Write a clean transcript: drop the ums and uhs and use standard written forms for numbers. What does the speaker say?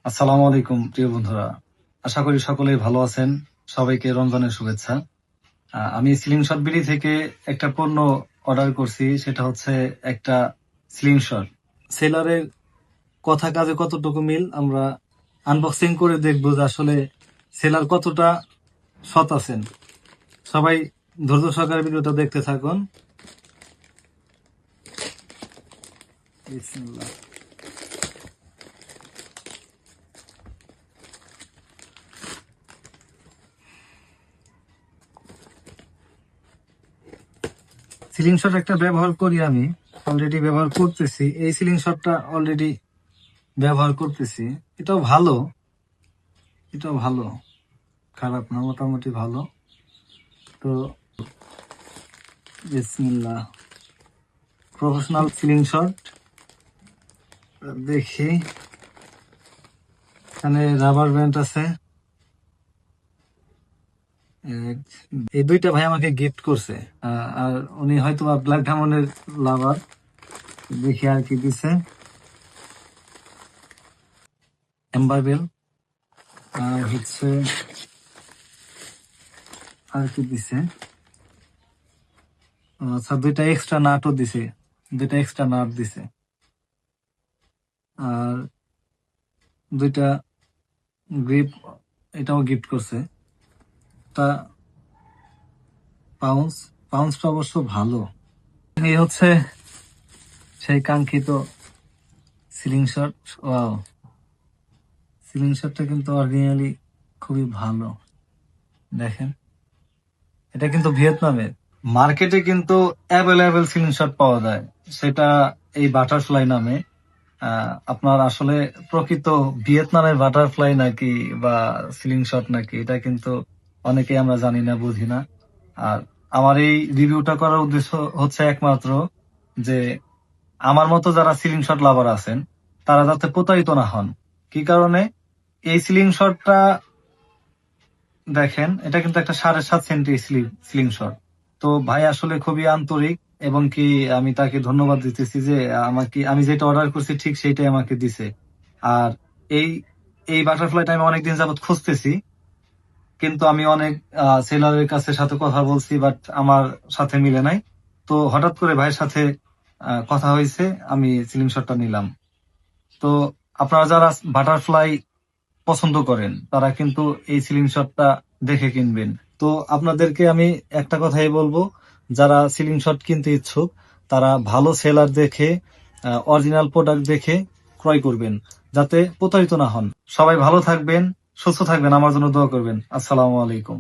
আসসালামু আলাইকুম প্রিয় বন্ধুরা, আশা করি সকলেই ভালো আছেন। সবাইকে রমজানের শুভেচ্ছা। আমি সিলিং শট বিডি থেকে একটা পণ্য অর্ডার করছি, সেটা হচ্ছে একটা সিলিং শট। সেলারের কথা কাজে কতটুকু মিল আমরা আনবক্সিং করে দেখবো যে আসলে সেলার কতটা সৎ আছেন। সবাই ধৈর্য সহকারে ভিডিওটা দেখতে থাকুন। বিসমিল্লাহ। সিলিং শট একটা ব্যবহার করি, আমি অলরেডি ব্যবহার করতেছি। এই সিলিং শটটা অলরেডি ব্যবহার করতেছি। এটাও ভালো, এটাও ভালো, খারাপ না, মোটামুটি ভালো। তো বিসমিল্লাহ, প্রফেশনাল সিলিং শট। দেখি, এখানে রাবার ব্যান্ড আছে। এই দুইটা ভাই আমাকে গিফট করছে, আর উনি হয়তো ব্ল্যাক ডায়মন্ডের লাভার। দেখি আর কি দিছে। এম্বার বেল, আর হচ্ছে আর কি দিছে। আচ্ছা, দুইটা এক্সট্রা নাটও দিছে, দুইটা এক্সট্রা নাট দিছে, আর দুইটা গ্রিপ এটাও গিফট করছে। তা পাউন্সটা অবশ্য ভালো। এই হচ্ছে সেই কাঙ্ক্ষিত সিলিং শট। ওয়াও, সিলিং শটটা কিন্তু অরিজিনালি খুবই ভালো। দেখেন, এটা কিন্তু ভিয়েতনামের। মার্কেটে কিন্তু অ্যাভেলেবেল সিলিং শট পাওয়া যায়, সেটা এই বাটারফ্লাই নামে। আপনার আসলে প্রকৃত ভিয়েতনামের বাটারফ্লাই নাকি বা সিলিং শট নাকি, এটা কিন্তু অনেকেই আমরা জানি না, বুঝি না। আর আমার এই রিভিউটা করার উদ্দেশ্য হচ্ছে একমাত্র যে আমার মতো যারা সিলিং শট লাভার আছেন তারা যাতে প্রতারিত না হন। কি কারণে? এই সিলিং শটটা দেখেন, এটা কিন্তু একটা 7.5 সেন্টি সিলিং শট। তো ভাই আসলে খুবই আন্তরিক, এবং কি আমি তাকে ধন্যবাদ দিতেছি যে আমাকে, আমি যেটা অর্ডার করছি ঠিক সেইটাই আমাকে দিছে। আর এই এই বাটারফ্লাইটা আমি অনেকদিন যাবত খুঁজতেছি, কিন্তু আমি অনেক সেলারের কাছে সাথে কথা বলছি, বাট আমার সাথে মিলে নাই। তো হঠাৎ করে ভাইয়ের সাথে কথা হয়েছে, আমি সিলিং শটটা নিলাম। তো আপনারা যারা বাটারফ্লাই পছন্দ করেন তারা কিন্তু এই সিলিং শটটা দেখে কিনবেন। তো আপনাদেরকে আমি একটা কথাই বলবো, যারা সিলিং শট কিনতে ইচ্ছুক তারা ভালো সেলার দেখে, অরিজিনাল প্রোডাক্ট দেখে ক্রয় করবেন, যাতে প্রতারিত না হন। সবাই ভালো থাকবেন, সুস্থ থাকবেন, আমার জন্য দোয়া করবেন। আসসালামু আলাইকুম।